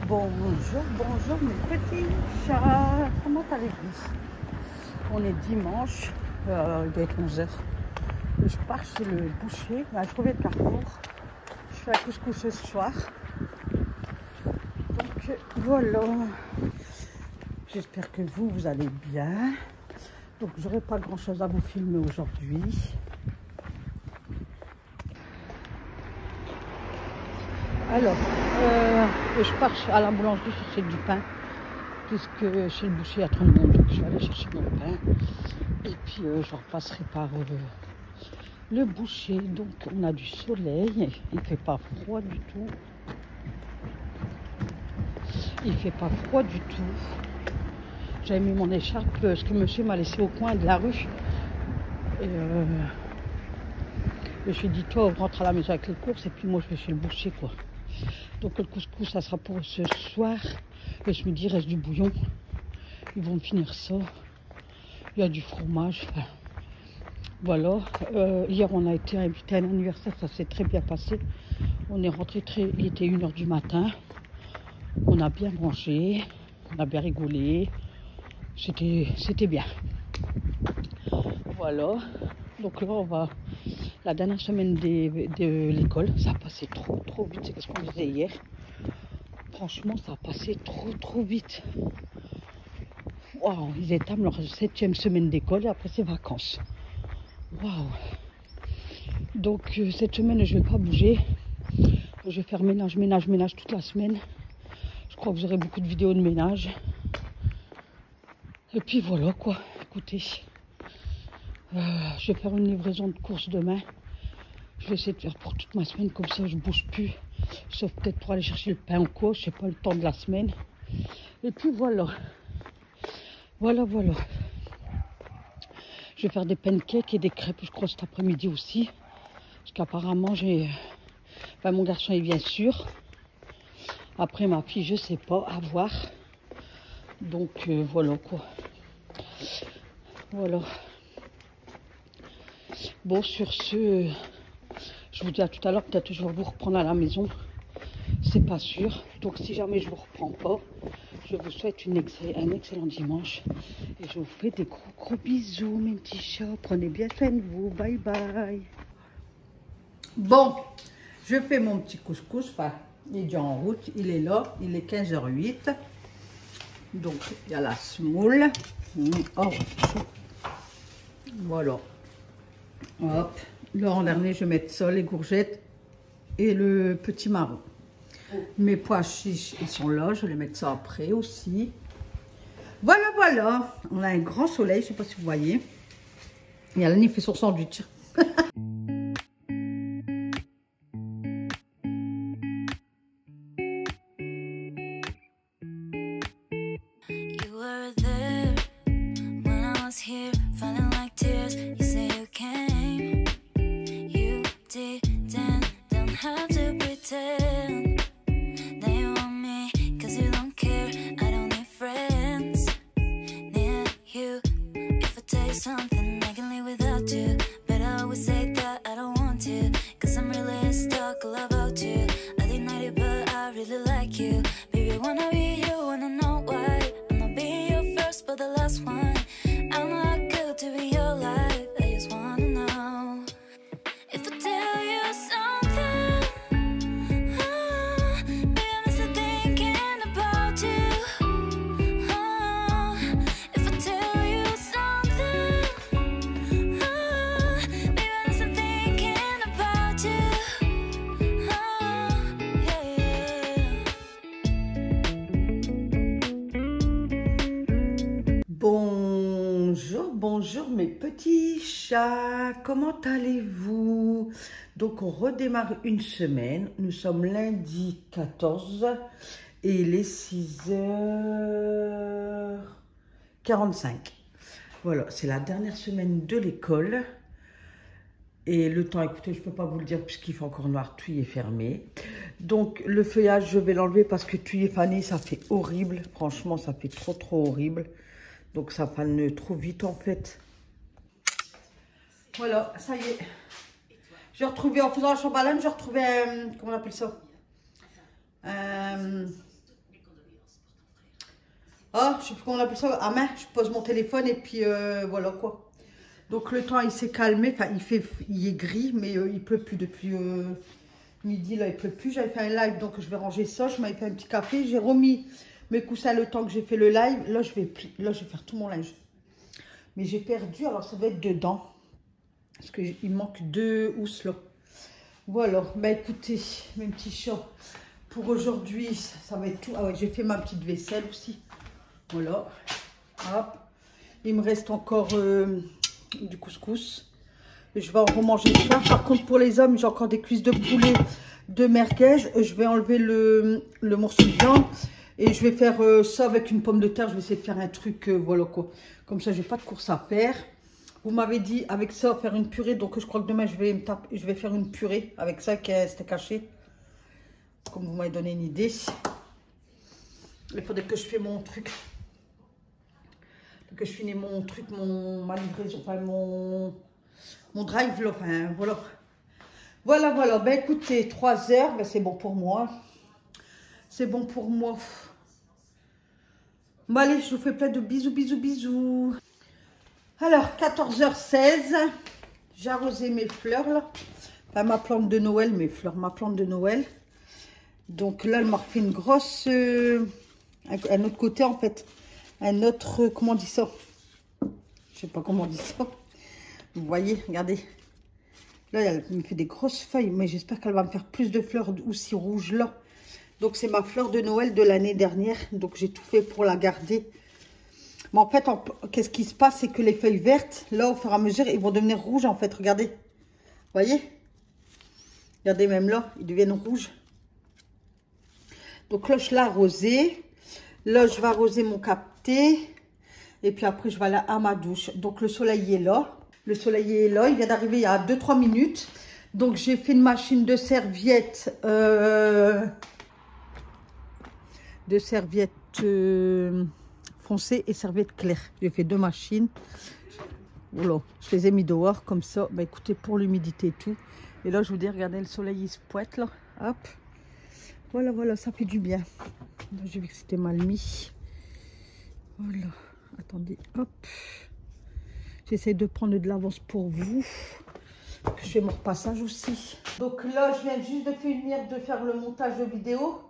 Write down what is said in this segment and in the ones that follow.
Bonjour mes petits chats, comment allez-vous? On est dimanche, il doit être 11h. Je pars chez le boucher, je reviens de Carrefour. Je fais un couscous ce soir. Donc voilà, j'espère que vous allez bien. Donc j'aurai pas grand chose à vous filmer aujourd'hui. Alors, je pars à la boulangerie chercher du pain, puisque chez le boucher il y a trop de monde, donc je vais aller chercher mon pain. Et puis je repasserai par le boucher. Donc on a du soleil, il ne fait pas froid du tout. Il fait pas froid du tout. J'avais mis mon écharpe, parce que monsieur m'a laissé au coin de la rue. Et je me suis dit, toi, on rentre à la maison avec les courses, et puis moi je vais chez le boucher, quoi. Donc le couscous, ça sera pour ce soir. Et je me dis, il reste du bouillon. Ils vont me finir ça. Il y a du fromage. Enfin, voilà. Hier, on a été invité à un anniversaire. Ça s'est très bien passé. On est rentré il était 1h du matin. On a bien mangé. On a bien rigolé. C'était bien. Voilà. Donc là, on va... La dernière semaine de l'école, ça a passé trop vite. C'est ce qu'on disait hier. Franchement, ça a passé trop vite. Waouh, ils étament leur 7e semaine d'école et après c'est vacances. Waouh. Donc cette semaine, je ne vais pas bouger. Je vais faire ménage toute la semaine. Je crois que vous aurez beaucoup de vidéos de ménage. Et puis voilà quoi, écoutez. Je vais faire une livraison de courses demain. Je vais essayer de faire pour toute ma semaine, comme ça je bouge plus. Sauf peut-être pour aller chercher le pain ou quoi, je sais pas, le temps de la semaine. Et puis voilà. Voilà. Je vais faire des pancakes et des crêpes, je crois, cet après-midi aussi. Parce qu'apparemment, mon garçon, il vient sûr. Après, ma fille, je sais pas, à voir. Donc, voilà, quoi. Voilà. Bon, sur ce, je vous dis à tout à l'heure, peut-être que je vais vous reprendre à la maison. C'est pas sûr. Donc, si jamais je vous reprends pas, je vous souhaite un excellent dimanche. Et je vous fais des gros bisous, mes petits chats. Prenez bien soin de vous. Bye bye. Bon, je fais mon petit couscous. Enfin, il est déjà en route. Il est là. Il est 15h08. Donc, il y a la semoule. Oh, voilà. Hop. Là, en dernier, je vais mettre ça, les courgettes et le petit marron. Mes pois chiches, ils sont là. Je vais les mettre ça après aussi. Voilà. On a un grand soleil. Je ne sais pas si vous voyez. Et Alain, il fait son sandwich. Something I can live without you, but I always say that I don't want to, cause I'm really stuck all about you. I deny it, but I really like you. Baby, I wanna be you, wanna know why. I'm not being your first, but the last one. I'm not good to be your life, I just wanna know. If I tell you something, baby, I'm still thinking about you. If I tell you something, Bonjour mes petits chats, comment allez-vous? Donc on redémarre une semaine, nous sommes lundi 14 et il est 6h45. Voilà, c'est la dernière semaine de l'école. Et le temps, écoutez, je ne peux pas vous le dire puisqu'il fait encore noir, tout y est fermé. Donc le feuillage, je vais l'enlever parce que tout y est fané, ça fait horrible. Franchement, ça fait trop horrible. Donc ça fane trop vite en fait. Voilà, ça y est. J'ai retrouvé, en faisant la chambre à laine, j'ai retrouvé, comment on appelle ça? Ah, je sais plus comment on appelle ça, à main. Je pose mon téléphone et puis voilà quoi. Donc le temps il s'est calmé, enfin il est gris, mais il pleut plus depuis midi, là il pleut plus. J'avais fait un live donc je vais ranger ça, je m'avais fait un petit café, j'ai remis mes coussins le temps que j'ai fait le live. Là je vais faire tout mon linge. Mais j'ai perdu, alors ça va être dedans. Parce qu'il manque 2 housses là. Voilà, bah écoutez, mes petits chats, pour aujourd'hui, ça va être tout. Ah ouais, j'ai fait ma petite vaisselle aussi. Voilà, hop. Il me reste encore du couscous. Je vais en remanger ça. Par contre, pour les hommes, j'ai encore des cuisses de poulet de merguez. Je vais enlever le morceau de viande. Et je vais faire ça avec une pomme de terre. Je vais essayer de faire un truc, voilà quoi. Comme ça, j'ai pas de course à faire. Vous m'avez dit avec ça faire une purée, donc je crois que demain je vais faire une purée avec ça qui est caché. Comme vous m'avez donné une idée. Il faudrait que je fasse mon truc. Que je finis mon truc, ma livraison, enfin mon drive là, enfin voilà. Voilà, ben écoutez, 3 heures, ben c'est bon pour moi. C'est bon pour moi. Bon allez, je vous fais plein de bisous. Alors, 14h16, j'ai arrosé mes fleurs là. Enfin, ma plante de Noël, mes fleurs, ma plante de Noël. Donc là, elle m'a refait une grosse... un autre côté en fait. Un autre... Comment on dit ça? Je sais pas comment on dit ça. Vous voyez, regardez. Là, elle me fait des grosses feuilles. Mais j'espère qu'elle va me faire plus de fleurs aussi rouges là. Donc, c'est ma fleur de Noël de l'année dernière. Donc, j'ai tout fait pour la garder. Mais en fait, qu'est-ce qui se passe? C'est que les feuilles vertes, là, au fur et à mesure, ils vont devenir rouges, en fait. Regardez. Vous voyez? Regardez, même là, ils deviennent rouges. Donc là, je l'ai arrosé. Là, je vais arroser mon capté. Et puis après, je vais aller à ma douche. Donc, le soleil est là. Le soleil est là. Il vient d'arriver il y a 2-3 minutes. Donc, j'ai fait une machine de serviettes. Foncées et serviettes claires. J'ai fait 2 machines. Oula, je les ai mis dehors comme ça. Bah écoutez, pour l'humidité et tout. Et là, je vous dis, regardez, le soleil, il se pointe là. Hop. Voilà, ça fait du bien. Là, j'ai vu que c'était mal mis. Voilà. Attendez, hop. J'essaie de prendre de l'avance pour vous. Je fais mon repassage aussi. Donc là, je viens juste de finir de faire le montage de vidéo.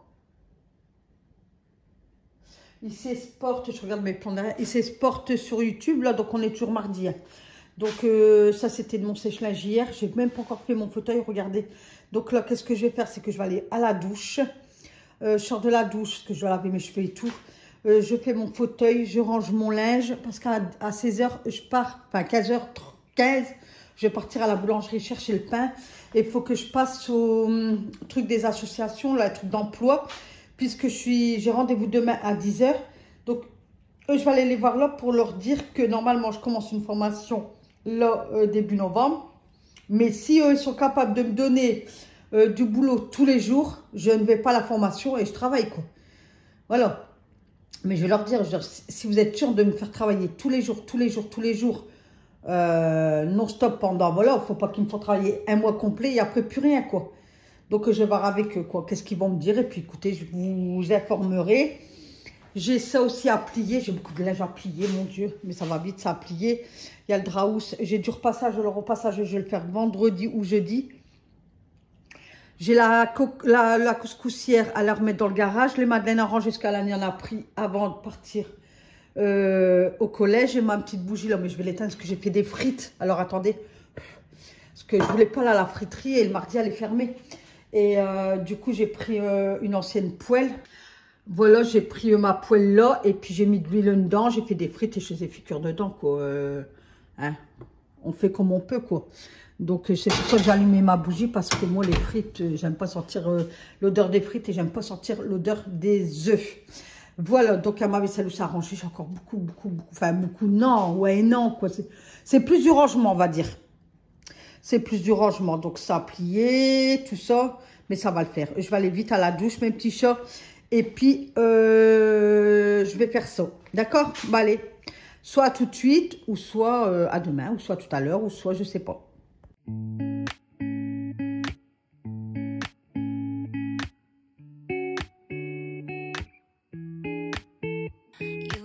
Il s'exporte, je regarde mes plans derrière, il s'exporte sur YouTube, là, donc on est toujours mardi. Hein. Donc ça, c'était de mon sèche-linge hier. J'ai même pas encore fait mon fauteuil, regardez. Donc là, qu'est-ce que je vais faire? C'est que je vais aller à la douche. Je sors de la douche, parce que je dois laver mes cheveux et tout. Je fais mon fauteuil, je range mon linge, parce qu'à 16h, je pars, enfin 15h15, je vais partir à la boulangerie chercher le pain. Et il faut que je passe au truc des associations, là, le truc d'emploi. Puisque j'ai rendez-vous demain à 10h. Donc, je vais aller les voir là pour leur dire que normalement, je commence une formation là, début novembre. Mais si eux, ils sont capables de me donner du boulot tous les jours, je ne vais pas à la formation et je travaille, quoi. Voilà. Mais je vais leur dire, si vous êtes sûr de me faire travailler tous les jours, non-stop pendant, voilà, il ne faut pas qu'ils me font travailler un mois complet et après plus rien, quoi. Donc, je vais voir avec eux, quoi. Qu'est-ce qu'ils vont me dire? Et puis, écoutez, je vous informerai. J'ai ça aussi à plier. J'ai beaucoup de linge à plier, mon Dieu. Mais ça va vite, ça à plier. Il y a le draus. J'ai du repassage. Le repassage, je vais le faire vendredi ou jeudi. J'ai la couscoussière à la remettre dans le garage. Les madeleines orange, jusqu'à l'année, en a pris avant de partir au collège. J'ai ma petite bougie là, mais je vais l'éteindre parce que j'ai fait des frites. Alors, attendez. Parce que je voulais pas aller à la friterie et le mardi, elle est fermée. Et du coup, j'ai pris une ancienne poêle. Voilà, j'ai pris ma poêle là et puis j'ai mis de l'huile dedans. J'ai fait des frites et je les ai fait cuire dedans, quoi. Hein, on fait comme on peut, quoi. Donc, c'est pour ça que j'ai allumé ma bougie parce que moi, les frites, j'aime pas sentir l'odeur des frites et j'aime pas sentir l'odeur des œufs. Voilà, donc à ma vaisselle où ça a rangé, j'ai encore beaucoup, enfin beaucoup, non, quoi. C'est plus du rangement, on va dire. C'est plus du rangement. Donc, ça a plié, tout ça. Mais ça va le faire. Je vais aller vite à la douche, mes petits chats. Et puis, je vais faire ça. D'accord? Bah, allez. Soit tout de suite, ou soit à demain, ou soit tout à l'heure, ou soit je sais pas. You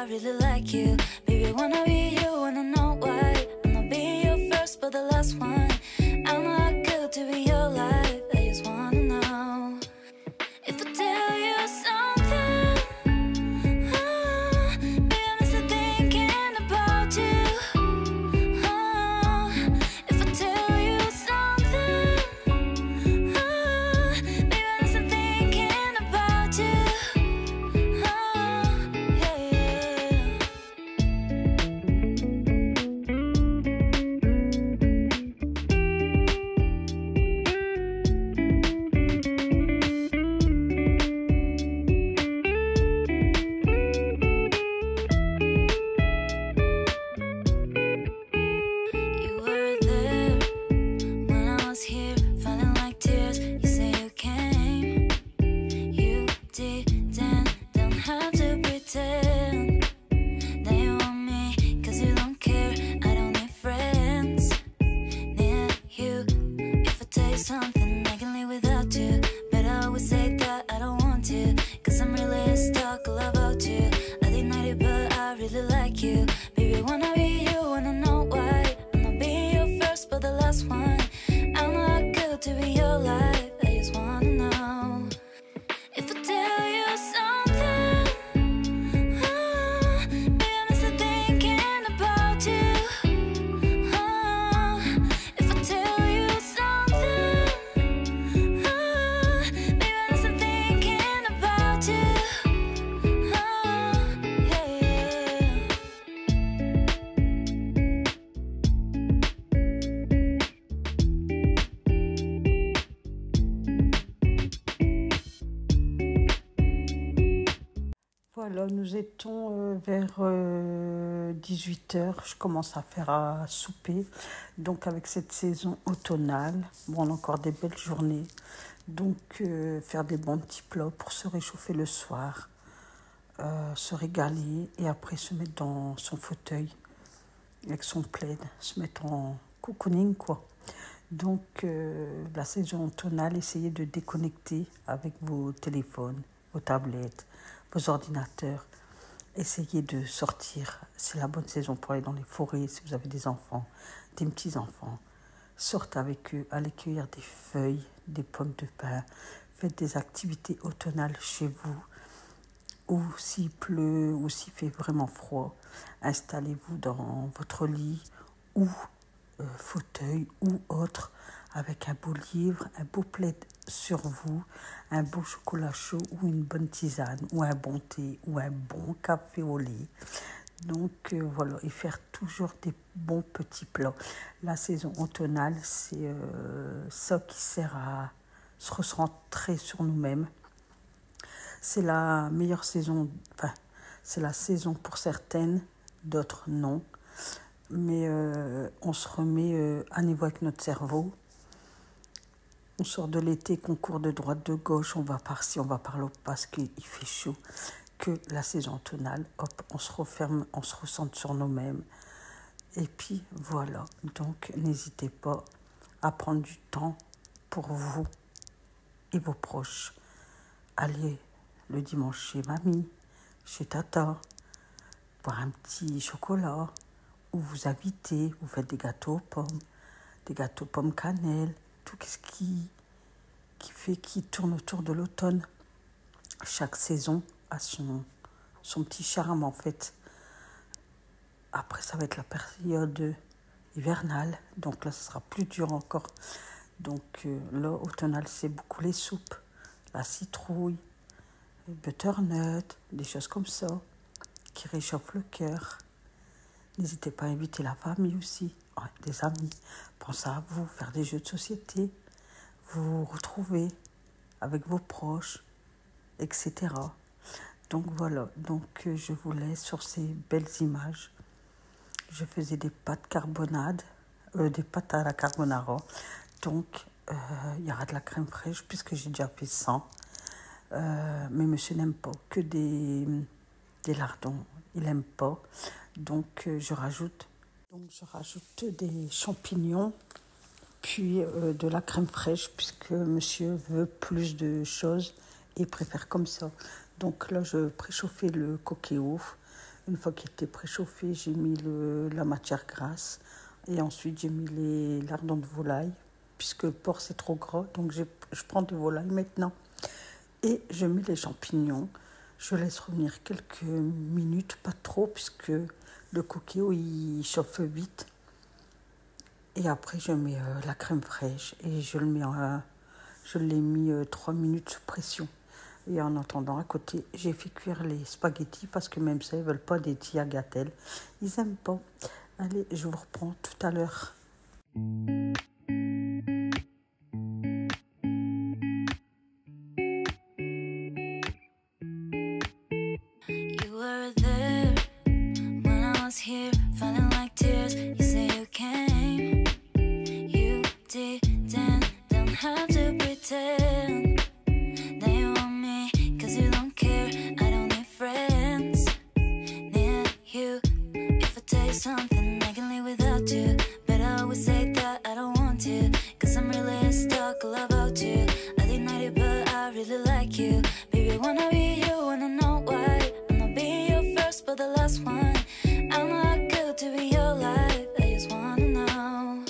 really like you. Baby, wanna be you, wanna know why. I'm not being your first, but the last one. I'm not good to be your life. I just wanna know if I tell you something. Baby, I'm still thinking about you. If I tell you something. Baby, I'm still thinking about you. Yeah, yeah. You were there when I was here, falling like tears. You say you came, you didn't, don't have to pretend that you want me, 'cause you don't care. I don't need friends near you. If I tell you something, I can live without you, but I always say that I don't want to, 'cause I'm really stuck all about you. I deny it, but I really like you. Baby, wanna be you, wanna know why. I'm not being your first, but the last one. I'm not good to be your life. I just wanna know if I tell you something. Baby, I'm still thinking about you. If I tell you something. Baby, I'm still thinking about you. Yeah, yeah. Voilà, nous étions vers 18h. Je commence à faire à souper. Donc avec cette saison automnale, bon, on a encore des belles journées. Donc faire des bons petits plats pour se réchauffer le soir, se régaler et après se mettre dans son fauteuil avec son plaid, se mettre en cocooning quoi. Donc la saison automnale, essayez de déconnecter avec vos téléphones, vos tablettes, vos ordinateurs. Essayez de sortir. C'est la bonne saison pour aller dans les forêts si vous avez des enfants, des petits-enfants. Sortez avec eux, allez cueillir des feuilles, des pommes de pin. Faites des activités automnales chez vous. Ou s'il pleut, ou s'il fait vraiment froid, installez-vous dans votre lit ou fauteuil ou autre avec un beau livre, un beau plaid sur vous, un beau chocolat chaud ou une bonne tisane ou un bon thé ou un bon café au lait. Donc voilà, et faire toujours des bons petits plats. La saison automnale, c'est ça qui sert à se recentrer sur nous-mêmes. C'est la meilleure saison, enfin, c'est la saison pour certaines, d'autres non. Mais on se remet à niveau avec notre cerveau. On sort de l'été, qu'on court de droite, de gauche, on va par-ci, on va par-là parce qu'il fait chaud. Que la saison automnale, hop, on se referme, on se recentre sur nous-mêmes. Et puis voilà, donc n'hésitez pas à prendre du temps pour vous et vos proches. Allez le dimanche chez mamie, chez tata, boire un petit chocolat, ou vous invitez, vous faites des gâteaux aux pommes cannelle, tout ce qui tourne autour de l'automne. Chaque saison a son petit charme en fait. Après, ça va être la période hivernale, donc là, ce sera plus dur encore. Donc là, automnal, c'est beaucoup les soupes, la citrouille, le butternut, des choses comme ça, qui réchauffent le cœur. N'hésitez pas à inviter la famille aussi, des amis. Pensez à vous, faire des jeux de société, vous retrouver avec vos proches, etc. Donc voilà, donc je vous laisse sur ces belles images. Je faisais des pâtes carbonade, des pâtes à la carbonara. Donc il y aura de la crème fraîche puisque j'ai déjà fait 100. Mais monsieur n'aime pas que des lardons, il n'aime pas. Donc je rajoute des champignons, puis de la crème fraîche puisque monsieur veut plus de choses et préfère comme ça. Donc là je préchauffais le coquillou, Une fois qu'il était préchauffé, j'ai mis la matière grasse. Et ensuite, j'ai mis les lardons de volaille, puisque le porc, c'est trop gras. Donc, je prends de volaille maintenant. Et je mets les champignons. Je laisse revenir quelques minutes, pas trop, puisque le coquillot, il chauffe vite. Et après, je mets la crème fraîche. Et je l'ai mis 3 minutes sous pression. Et en attendant, à côté, j'ai fait cuire les spaghettis parce que même ça, ils ne veulent pas des tagliatelles. Ils n'aiment pas. Allez, je vous reprends tout à l'heure. You were there when I was here, falling like tears. You say you came, you didn't, don't have to pretend that you want me, 'cause you don't care. I don't need friends near you. If I tell you something, I can live without you, but I always say that I don't want to, 'cause I'm really stuck all about you. I deny it, but I really like you. Baby, I wanna be you, wanna know why. I'm not being your first, but the last one. I'm not good to be your life, I just wanna know.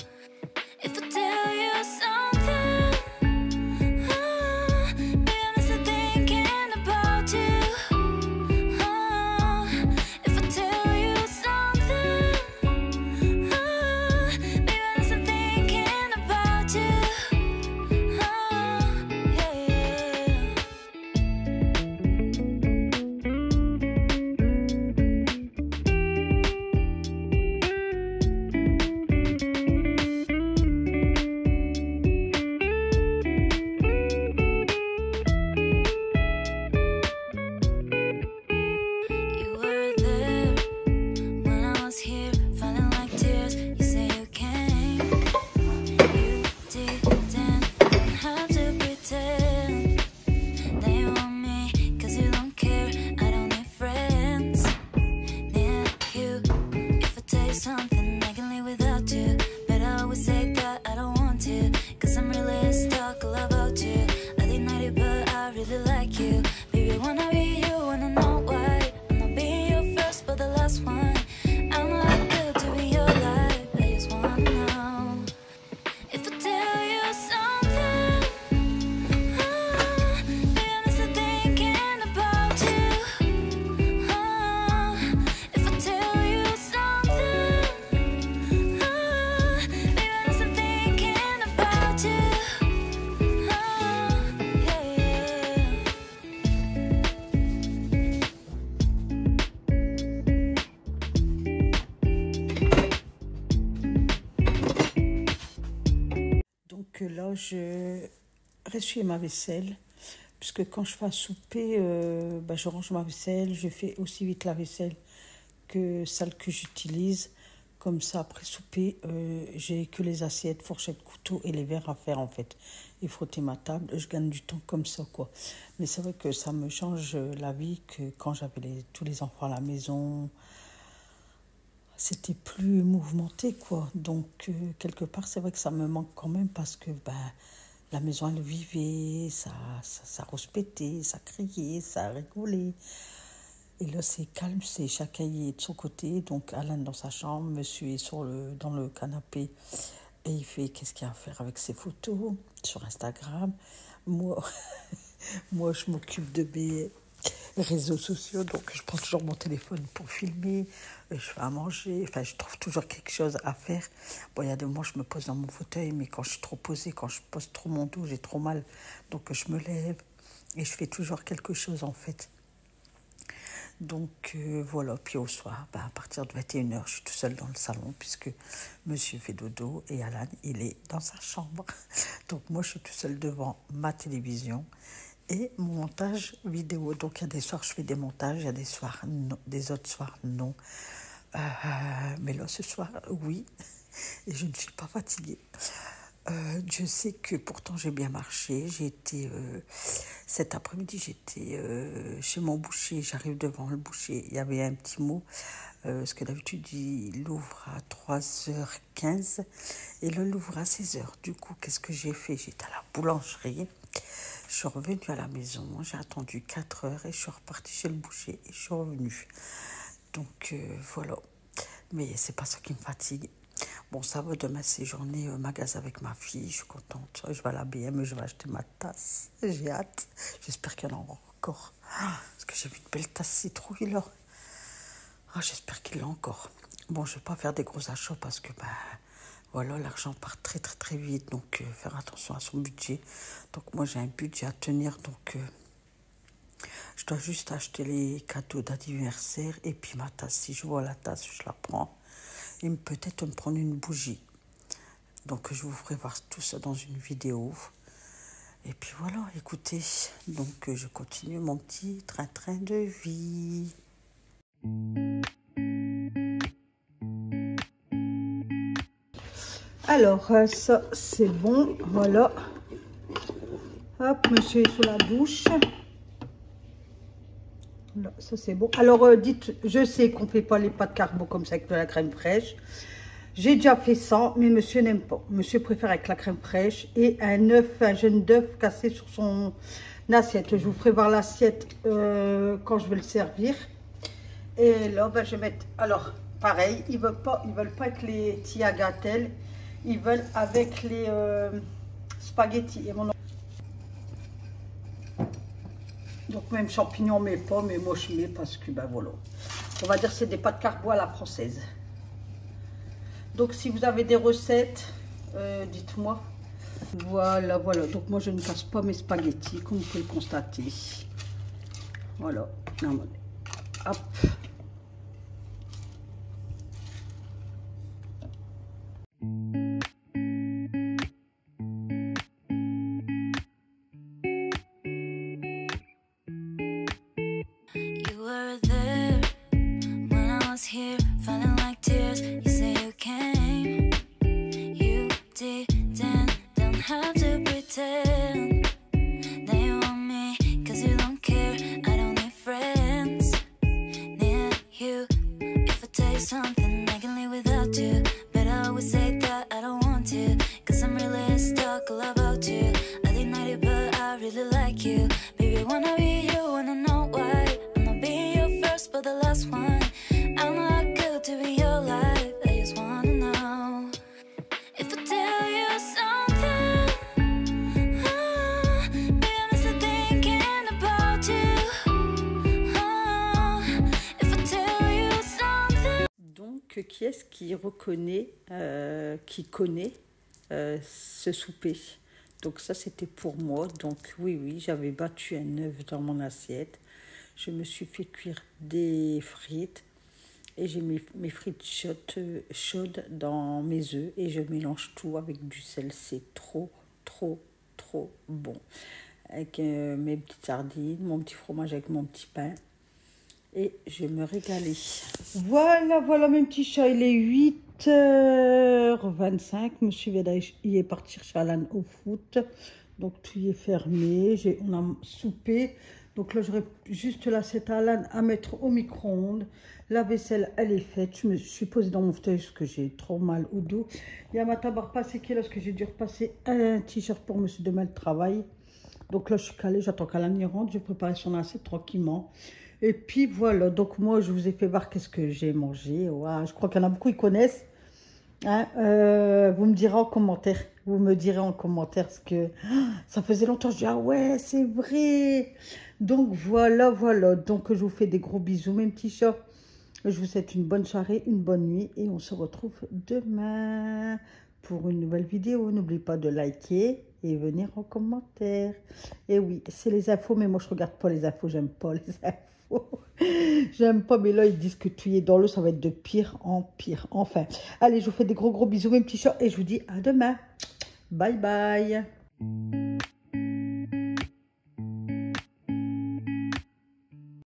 If I tell you something, baby, I'm still thinking about you. If I tell you something, baby, I'm still thinking about you. Yeah. You were there when I was here, falling like tears. You say you came, you didn't, don't have to pretend that you want me, 'cause you don't care. I don't need friends near you. If I tell you something, I can live without you, but I always say that I don't want to, 'cause I'm really stuck all about you. I deny it, but I really like you. Baby, I wanna be you, wanna know why. I'm not being your first, but the last one. I'm not good to be your life, I just wanna know. If I tell you something, baby, I'm still thinking about you. If I tell you something, baby, I'm still thinking about you. Donc là, je ressuie ma vaisselle. Puisque quand je fais à souper, je range ma vaisselle. Je fais aussi vite la vaisselle que celle que j'utilise. Comme ça, après souper, j'ai que les assiettes, fourchettes, couteaux et les verres à faire en fait. Et frotter ma table, je gagne du temps comme ça quoi. Mais c'est vrai que ça me change la vie que quand j'avais tous les enfants à la maison. C'était plus mouvementé quoi. Donc quelque part, c'est vrai que ça me manque quand même parce que la maison elle vivait, ça rouspétait, ça criait, ça rigolait. Et là, c'est calme, c'est chacun y est de son côté. Donc, Alan dans sa chambre, monsieur est dans le canapé. Et il fait qu'est-ce qu'il y a à faire avec ses photos sur Instagram. Moi, je m'occupe de mes réseaux sociaux. Donc, je prends toujours mon téléphone pour filmer. Je fais à manger. Enfin, je trouve toujours quelque chose à faire. Bon, il y a des moments, je me pose dans mon fauteuil. Mais quand je suis trop posée, quand je pose trop mon dos, j'ai trop mal. Donc, je me lève. Et je fais toujours quelque chose, en fait. Donc voilà, puis au soir, à partir de 21h, je suis tout seul dans le salon puisque monsieur fait dodo et Alan, il est dans sa chambre. Donc moi, je suis tout seul devant ma télévision et mon montage vidéo. Donc il y a des soirs, je fais des montages, il y a des soirs, non, des autres soirs, non. Mais là, ce soir, oui, et je ne suis pas fatiguée. Je sais que pourtant j'ai bien marché. Cet après-midi, j'étais chez mon boucher. J'arrive devant le boucher. Il y avait un petit mot. Parce que d'habitude, il ouvre à 3h15. Et là, il ouvre à 16h. Du coup, qu'est-ce que j'ai fait? J'étais à la boulangerie. Je suis revenue à la maison. J'ai attendu 4 heures et je suis repartie chez le boucher. Et je suis revenue. Donc voilà. Mais c'est pas ça qui me fatigue. Bon, ça va, demain c'est journée magasin avec ma fille, je suis contente. Je vais à la BM, je vais acheter ma tasse. J'ai hâte. J'espère qu'il y en aura encore. Parce que j'ai vu une belle tasse citrouille là. J'espère qu'il l'a encore. Bon, je vais pas faire des gros achats parce que voilà, l'argent part très très très vite. Donc faire attention à son budget. Donc moi j'ai un budget à tenir. Donc je dois juste acheter les cadeaux d'anniversaire et puis ma tasse. Si je vois la tasse, je la prends. Et peut-être me prendre une bougie. Donc je vous ferai voir tout ça dans une vidéo. Et puis voilà, écoutez. Donc je continue mon petit train-train de vie. Alors ça c'est bon, voilà. Hop, monsieur est sous la douche. Là, ça c'est bon. Alors dites, je sais qu'on ne fait pas les pâtes carbo comme ça avec de la crème fraîche. J'ai déjà fait ça, mais monsieur n'aime pas. Monsieur préfère avec la crème fraîche et un œuf, un jaune d'œuf cassé sur son assiette. Je vous ferai voir l'assiette quand je vais le servir. Et là, je vais mettre. Alors, pareil, ils veulent pas avec les tagliatelles. Ils veulent avec les spaghettis. Et donc même champignons, mais pas, mais moi je mets parce que voilà. On va dire c'est des pâtes carbo à la française. Donc si vous avez des recettes, dites-moi. Voilà, voilà. Donc moi je ne casse pas mes spaghettis, comme vous pouvez le constater. Voilà. Non, hop. You were there when I was here, feeling like tears. You say you came, you didn't, don't have to pretend that you want me, cause you don't care. I don't need friends near you. If I tell you something, I can live without you, but I always say that I don't want to, cause I'm really stuck all about you. I deny it, but I really like you. Baby, wanna be you, wanna know why. I'm not being your first, but the last one. I'm not good to be your life. I just wanna know if I tell you something. Maybe I'm still thinking about you. If I tell you something. Donc, qui est-ce qui reconnaît, qui connaît ce souper? Donc ça, c'était pour moi. Donc oui, j'avais battu un œuf dans mon assiette. Je me suis fait cuire des frites. Et j'ai mis mes frites chaudes dans mes œufs. Et je mélange tout avec du sel. C'est trop, trop, trop bon. Avec mes petites sardines, mon petit fromage avec mon petit pain. Et je vais me régaler. Voilà, voilà mes petits chats. Il est 8h25. Monsieur Veda, il est parti chercher Alan au foot. Donc tout y est fermé. On a soupé. Donc là, j'aurais juste l'assiette à Alan à mettre au micro-ondes. La vaisselle, elle est faite. Je me suis posée dans mon fauteuil parce que j'ai trop mal au dos. Il y a ma tabarre passée qui est là parce que j'ai dû repasser un t-shirt pour monsieur demain le travail. Donc là, je suis calée. J'attends qu'Alan y rentre. Je vais préparer son assiette tranquillement. Et puis voilà, donc moi je vous ai fait voir qu'est-ce que j'ai mangé. Wow, je crois qu'il y en a beaucoup qui connaissent. Hein, vous me direz en commentaire. Vous me direz en commentaire parce que ça faisait longtemps. Je dis ah ouais, c'est vrai. Donc voilà, voilà. Donc je vous fais des gros bisous mes petits chats. Je vous souhaite une bonne soirée, une bonne nuit. Et on se retrouve demain pour une nouvelle vidéo. N'oubliez pas de liker et venir en commentaire. Et oui, c'est les infos, mais moi je regarde pas les infos. J'aime pas les infos. J'aime pas, mais là ils disent que tu es dans l'eau, ça va être de pire en pire. Enfin, allez, je vous fais des gros bisous mes petits chats et je vous dis à demain. Bye bye.